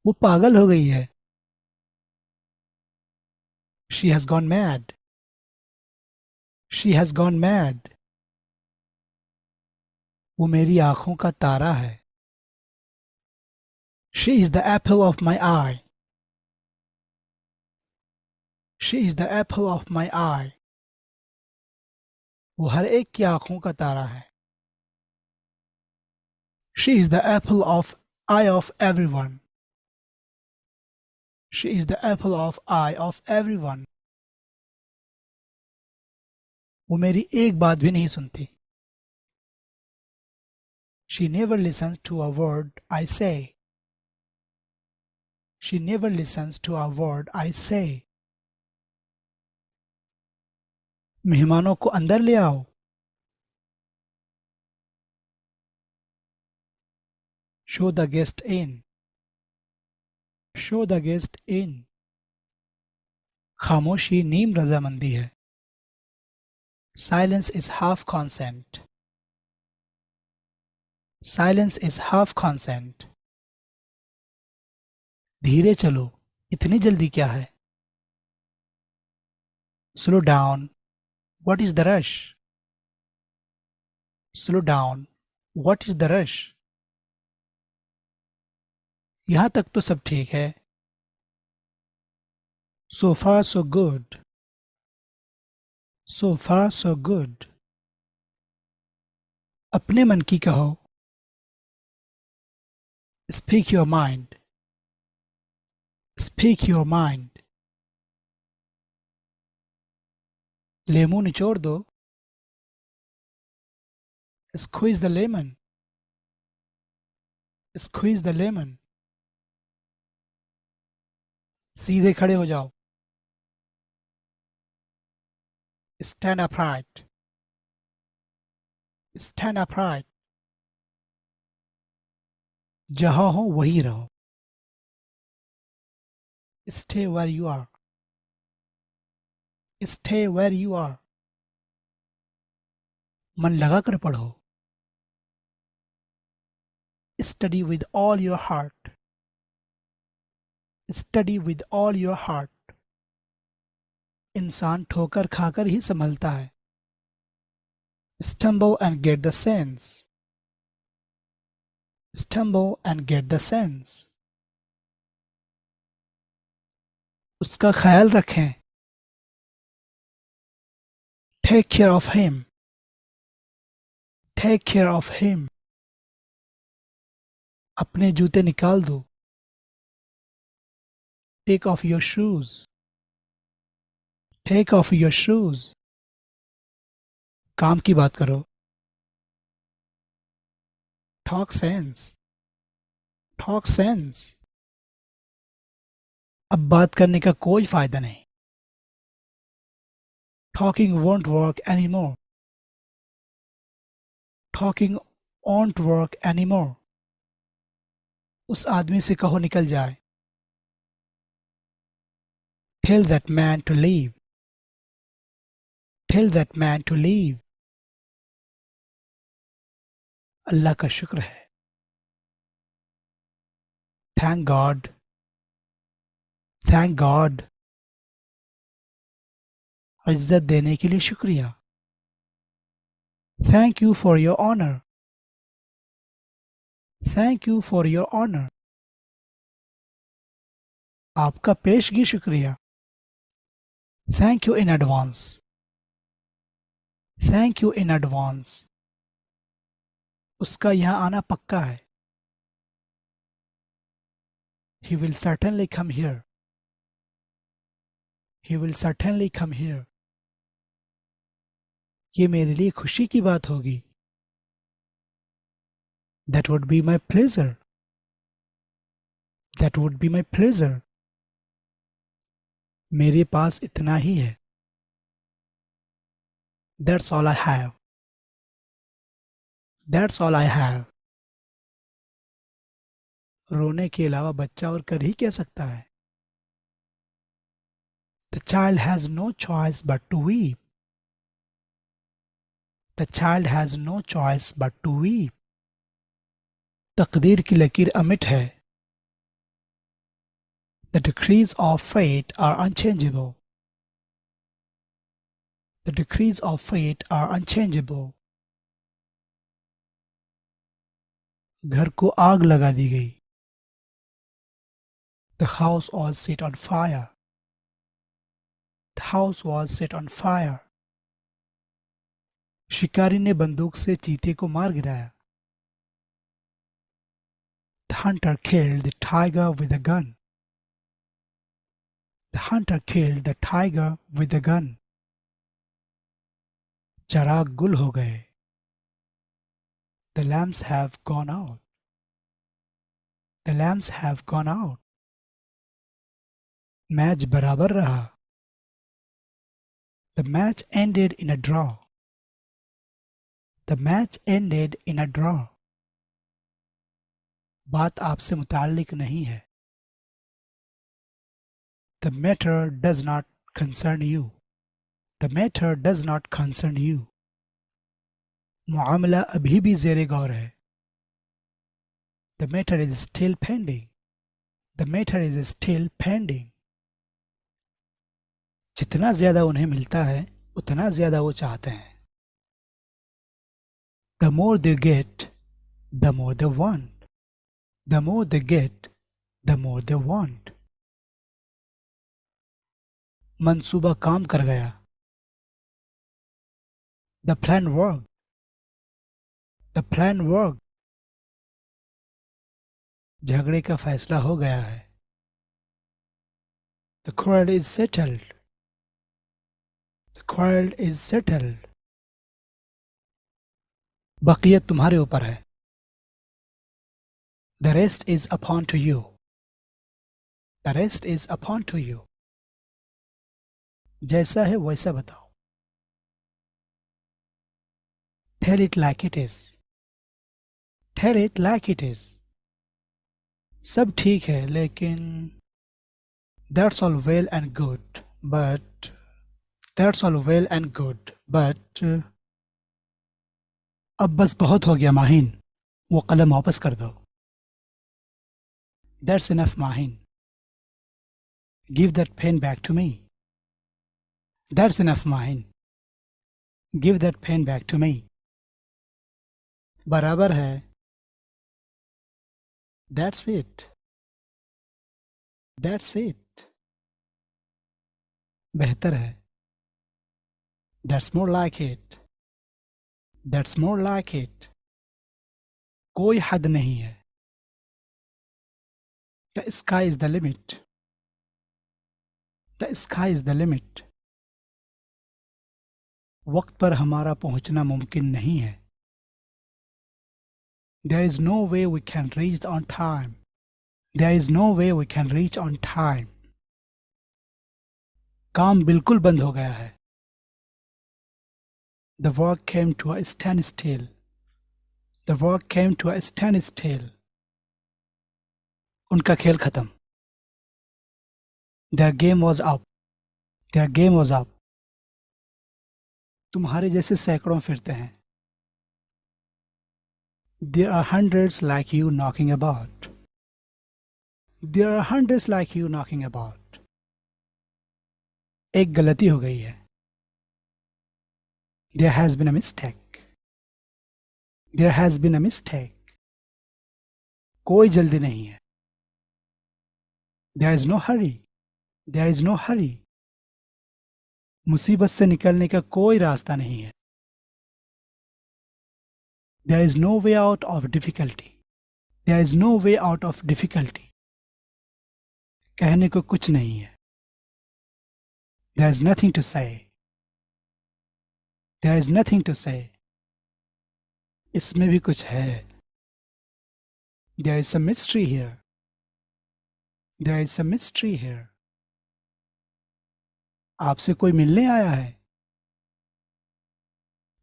वो पागल हो गई है. She has gone mad. She has gone mad. वो मेरी आंखों का तारा है. She is the apple of my eye. She is the apple of my eye. वो हर एक की आंखों का तारा है. She is the apple of eye of everyone. She is the apple of eye of everyone. वो मेरी एक बात भी नहीं सुनती. She never listens to a word I say. She never listens to a word I say. मेहमानों को अंदर ले आओ. show the guest in, show the guest in. खामोशी नीम रजामंदी है. Silence is half consent. Silence is half consent. धीरे चलो, इतनी जल्दी क्या है? Slow down. What is the rush? Slow down. What is the rush? यहां तक तो सब ठीक है. So far so good. So far so good. अपने मन की कहो. Speak your mind. Speak your mind. लेमू निचोड़ दो. Squeeze the lemon. Squeeze the lemon. सीधे खड़े हो जाओ. Stand upright. Stand upright. जहां हो वहीं रहो. Stay where you are. Stay where you are. मन लगा कर पढ़ो. Study with all your heart. Study with all your heart. इंसान ठोकर खाकर ही संभलता है. Stumble and get the sense. Stumble and get the sense. उसका ख्याल रखें. Take care of him. Take care of him. अपने जूते निकाल दो. Take off your shoes. Take off your shoes. काम की बात करो. Talk sense. Talk sense. अब बात करने का कोई फायदा नहीं. Talking won't work anymore. Talking won't work anymore. उस आदमी से कहो निकल जाए. Tell that man to leave. Tell that man to leave. अल्लाह का शुक्र है. Thank God. Thank God. इज्जत देने के लिए शुक्रिया. Thank you for your honor. Thank you for your honor. आपका पेशगी शुक्रिया. Thank you in advance. Thank you in advance. उसका यहाँ आना पक्का है. He will certainly come here. He will certainly come here. ये मेरे लिए खुशी की बात होगी. That would be my pleasure. That would be my pleasure. मेरे पास इतना ही है. That's all I have. That's all I have. रोने के अलावा बच्चा और कर ही क्या सकता है? The child has no choice but to weep. The child has no choice but to weep. तकदीर की लकीर अमिट है. The decrees of fate are unchangeable. The decrees of fate are unchangeable. घर को आग लगा दी गई. The house was set on fire. The house was set on fire. शिकारी ने बंदूक से चीते को मार गिराया. The hunter killed the tiger with a gun. The hunter killed the tiger with a gun. चराग गुल हो गए. The lamps have gone out. The lamps have gone out. Match बराबर रहा. The match ended in a draw. The match ended in a draw. बात आपसे मुताल्लिक नहीं है. The matter does not concern you. The matter does not concern you. मामला अभी भी ज़ेरे गौर है. The matter is still pending. The matter is still pending. जितना ज़्यादा उन्हें मिलता है उतना ज़्यादा वो चाहते हैं. The more they get, the more they want. The more they get, the more they want. मंसूबा काम कर गया. The plan worked. The plan worked. झगड़े का फैसला हो गया है. The quarrel is settled. The quarrel is settled. बक़ियत तुम्हारे ऊपर है. The rest is upon to you. The rest is upon to you. जैसा है वैसा बताओ. Tell it like it is. Tell it like it is. सब ठीक है लेकिन that's all well and good, but that's all well and good, but अब बस बहुत हो गया माहिन, वो कलम वापस कर दो. That's enough Mahin. Give that pen back to me. That's enough Mahin. Give that pen back to me. बराबर है. That's it. That's it. बेहतर है. That's more like it. That's more like it. कोई हद नहीं है. The sky is the limit. The sky is the limit. वक्त पर हमारा पहुंचना मुमकिन नहीं है. There is no way we can reach on time. There is no way we can reach on time. काम बिल्कुल बंद हो गया है. The work came to a standstill. The work came to a standstill. उनका खेल खत्म. Their game was up. Their game was up. तुम्हारे जैसे सैकड़ों फिरते हैं. There are hundreds like you knocking about. There are hundreds like you knocking about. एक गलती हो गई है. There has been a mistake. There has been a mistake. कोई जल्दी नहीं है. There is no hurry. There is no hurry. मुसीबत से निकलने का कोई रास्ता नहीं है. There is no way out of difficulty. There is no way out of difficulty. कहने को कुछ नहीं है. There is nothing to say. There is nothing to say. इसमें भी कुछ है. There is some mystery here. There is some mystery here. आपसे कोई मिलने आया है.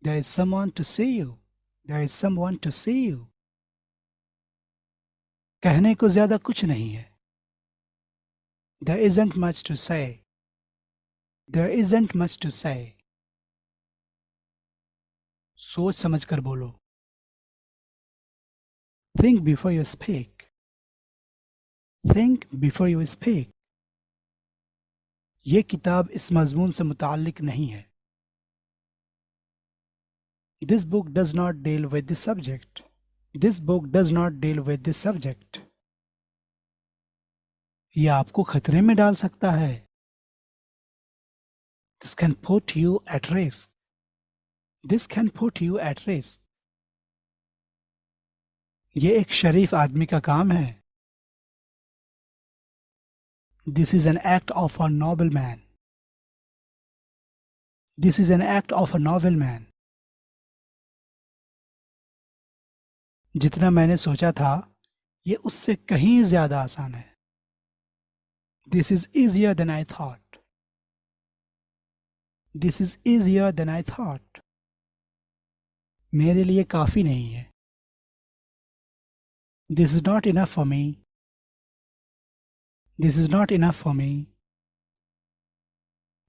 There is someone to see you. There is someone to see you. कहने को ज्यादा कुछ नहीं है. There isn't much to say. There isn't much to say. सोच समझ कर बोलो. Think before you speak. Think before you speak. ये किताब इस मजमून से मुताल्लिक नहीं है. This book does not deal with this subject. This book does not deal with this subject. ये आपको खतरे में डाल सकता है. This can put you at risk. This can put you at risk. ये एक शरीफ आदमी का काम है. This is an act of a noble man. This is an act of a noble man. जितना मैंने सोचा था ये उससे कहीं ज्यादा आसान है. This is easier than I thought. This is easier than I thought. मेरे लिए काफी नहीं है. This is not enough for me. This is not enough for me.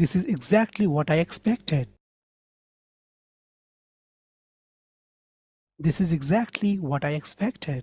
This is exactly what I expected. This is exactly what I expected.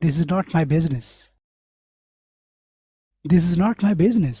This is not my business. This is not my business.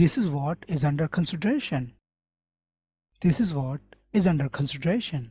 This is what is under consideration. This is what is under consideration.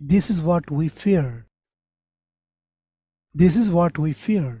This is what we feared. This is what we feared.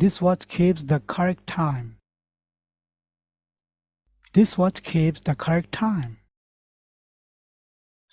This watch keeps the correct time. This watch keeps the correct time.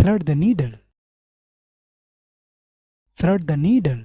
Thread the needle. Thread the needle.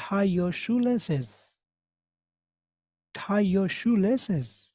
Tie your shoelaces. Tie your shoelaces.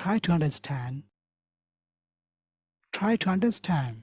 Try to understand. Try to understand.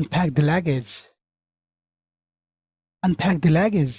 Unpack the luggage. Unpack the luggage.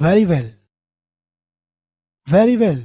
Very well. Very well.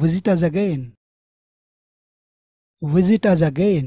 Visit us again. Visit us again.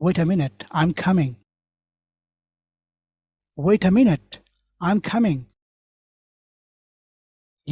Wait a minute, I'm coming. Wait a minute, I'm coming.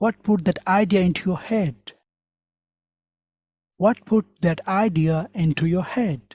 What put that idea into your head? What put that idea into your head?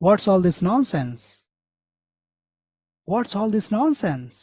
What's all this nonsense? What's all this nonsense?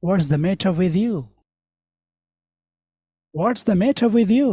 What's the matter with you? What's the matter with you?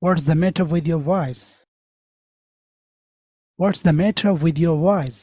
What's the matter with your voice? What's the matter with your voice?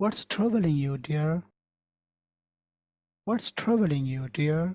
What's troubling you, dear? What's troubling you, dear?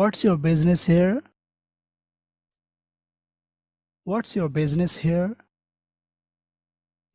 What's your business here? What's your business here?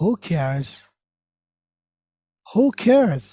Who cares? Who cares?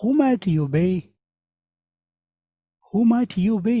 Who might you be? Who might you be?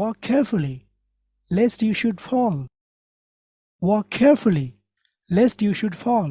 Walk carefully, lest you should fall. Walk carefully, lest you should fall.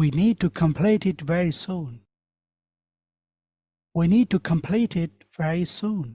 We need to complete it very soon. We need to complete it very soon.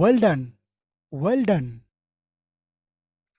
Well done. Well done.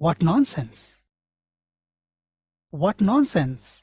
What nonsense. What nonsense.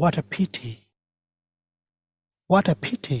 What a pity. What a pity.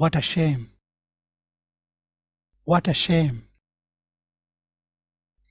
What a shame. What a shame.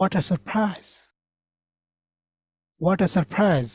What a surprise. What a surprise.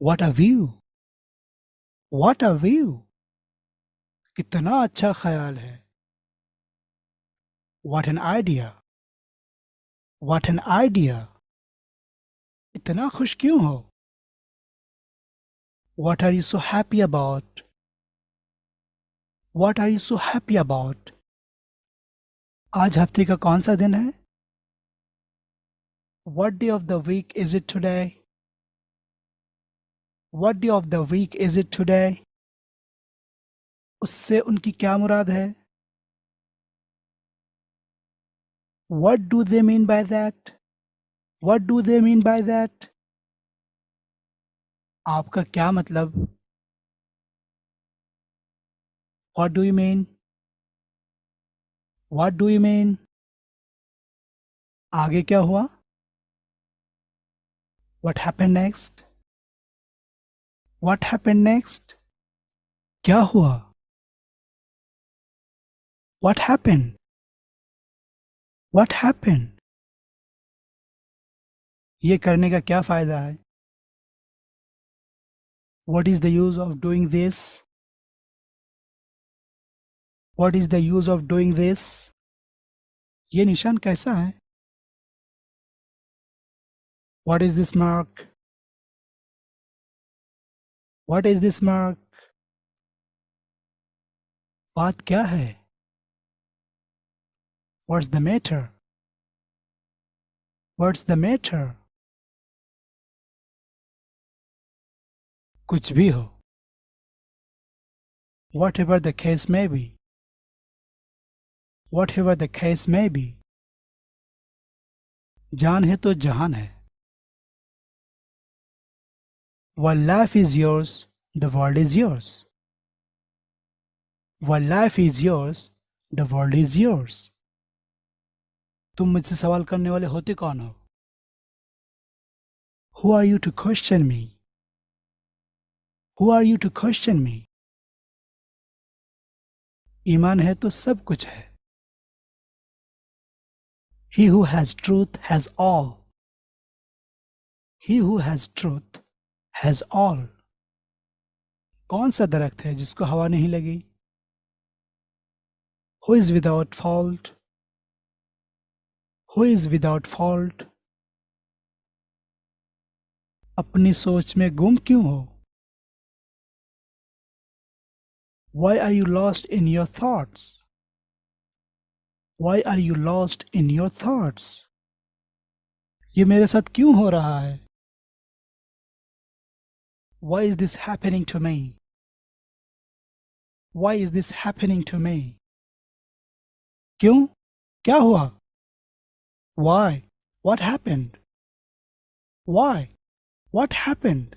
What a view. What a view! कितना अच्छा ख्याल है. What an idea! What an idea! इतना खुश क्यों हो? What are you so happy about? What are you so happy about? आज हफ्ते का कौन सा दिन है? What day of the week is it today? What day of the week is it today? उससे उनकी क्या मुराद है? What do they mean by that? What do they mean by that? आपका क्या मतलब? What do you mean? What do you mean? आगे क्या हुआ? What happened next? What happened next? क्या हुआ? What happened? What happened? ये करने का क्या फायदा है? What is the use of doing this? What is the use of doing this? ये निशान कैसा है? What is this mark? What is this mark? बात क्या है? What's the matter? What's the matter? कुछ भी हो. Whatever the case may be. Whatever the case may be. जान है तो जहान है. While life is yours, the world is yours. While life is yours, the world is yours. तुम मुझसे सवाल करने वाले होते कौन हो? Who are you to question me? Who are you to question me? ईमान है तो सब कुछ है. He who has truth has all. He who has truth has all. कौन सा दरख्त है जिसको हवा नहीं लगी? Who is without fault? Who is without fault? अपनी सोच में गुम क्यों हो? Why are you lost in your thoughts? Why are you lost in your thoughts? ये मेरे साथ क्यों हो रहा है? Why is this happening to me? Why is this happening to me? क्यों? क्या हुआ? Why? What happened? Why? What happened?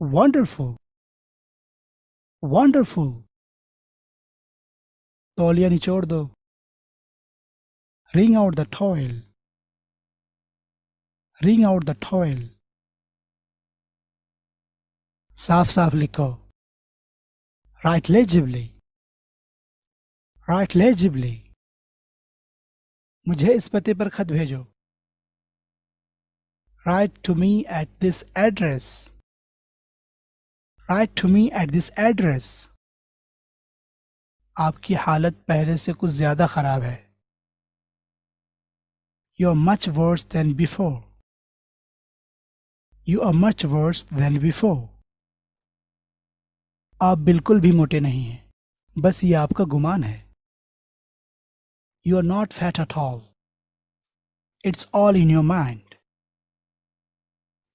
Wonderful. Wonderful. तौलिया निचोड़ दो. Wring out the towel. Wring out the towel. साफ साफ लिखो. Write legibly. Write legibly. मुझे इस पते पर खत भेजो. Write to me at this address. Write to me at this address. आपकी हालत पहले से कुछ ज्यादा खराब है. You are much worse than before. You are much worse than before. आप बिल्कुल भी मोटे नहीं हैं. बस ये आपका गुमान है. You are not fat at all. It's all in your mind.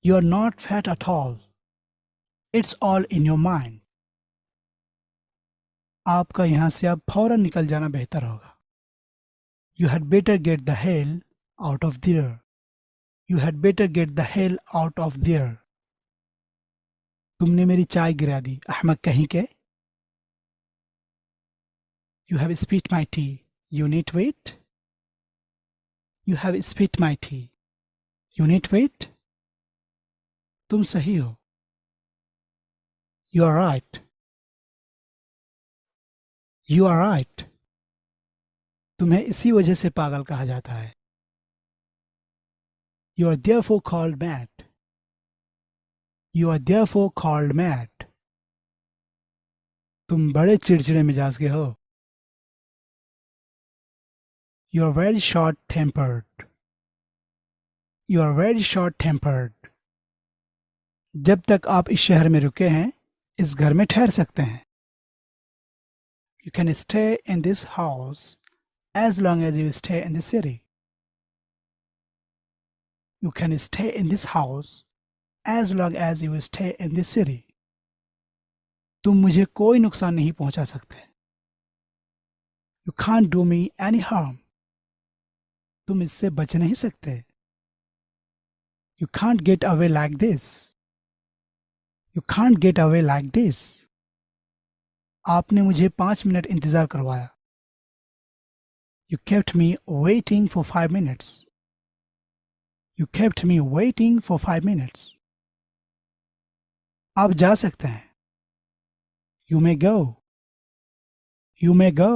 You are not fat at all. It's all in your mind. आपका यहाँ से अब फौरन निकल जाना बेहतर होगा. You had better get the hell out of there. You had better get the hell out of there. तुमने मेरी चाय गिरा दी, अहमक कहीं के. You have spit my tea. You need wait. You have spit my tea. You need wait. तुम सही हो. You are right. You are right. तुम्हें इसी वजह से पागल कहा जाता है. You are therefore called mad. You are therefore called mad. तुम बड़े चिड़चिड़े मिजाज के हो. You are very short-tempered. You are very short-tempered. जब तक आप इस शहर में रुके हैं, इस घर में ठहर सकते हैं. You can stay in this house as long as you stay in the city. You can stay in this house as long as you stay in the city. तुम मुझे कोई नुकसान नहीं पहुंचा सकते. You can't do me any harm. तुम इससे बच नहीं सकते. You can't get away like this. You can't get away like this. आपने मुझे 5 मिनट इंतजार करवाया. You kept me waiting for 5 minutes. You kept me waiting for 5 minutes. आप जा सकते हैं. You may go. You may go.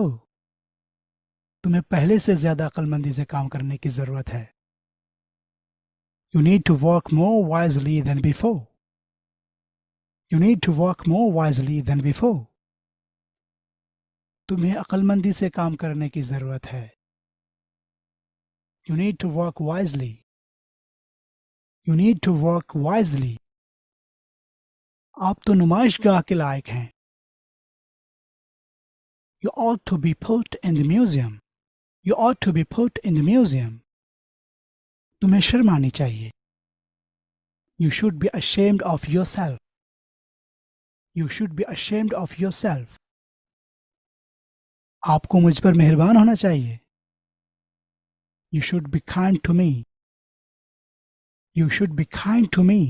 तुम्हें पहले से ज्यादा अक्लमंदी से काम करने की जरूरत है. You need to work more wisely than before. You need to work more wisely than before. तुम्हें अक्लमंदी से काम करने की जरूरत है. You need to work wisely. You need to work wisely. आप तो नुमाइशगाह के लायक हैं. You ought to be put in the museum. You ought to be put in the museum. तुम्हें शर्म आनी चाहिए. You should be ashamed of yourself. You should be ashamed of yourself. आपको मुझ पर मेहरबान होना चाहिए. You should be kind to me. You should be kind to me.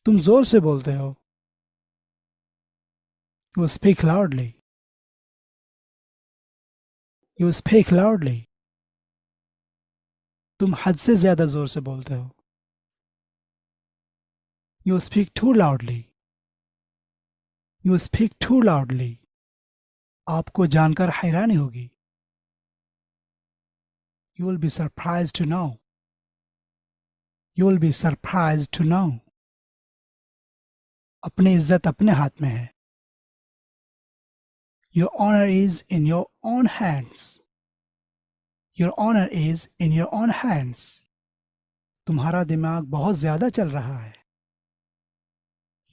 तुम जोर से बोलते हो. You speak loudly. You speak loudly. तुम हद से ज्यादा जोर से बोलते हो. You speak too loudly. You speak too loudly. आपको जानकर हैरानी होगी. You will be surprised to know. You will be surprised to know. अपनी इज्जत अपने हाथ में है. Your honor is in your own hands. Your honor is in your own hands. तुम्हारा दिमाग बहुत ज्यादा चल रहा है.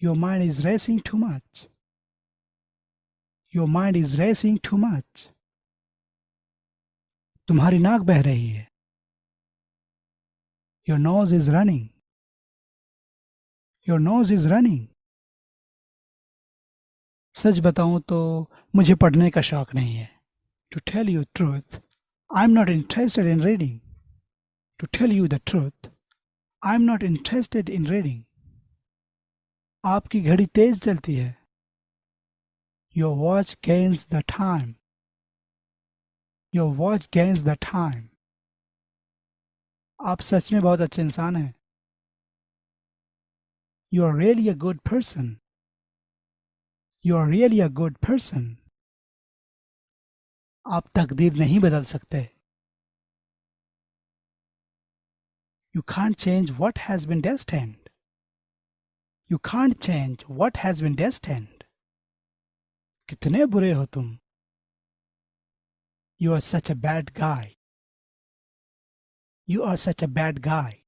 Your mind is racing too much. Your mind is racing too much. तुम्हारी नाक बह रही है. Your nose is running. Your nose is running. सच बताऊं तो मुझे पढ़ने का शौक नहीं है. To tell you truth, I'm not interested in reading. To tell you the truth, I'm not interested in reading. आपकी घड़ी तेज चलती है. Your watch gains the time. Your watch gains the time. आप सच में बहुत अच्छे इंसान हैं. You are really a good person. You are really a good person. आप तकदीर नहीं बदल सकते. You can't change what has been destined. You can't change what has been destined. कितने बुरे हो तुम. You are such a bad guy. You are such a bad guy.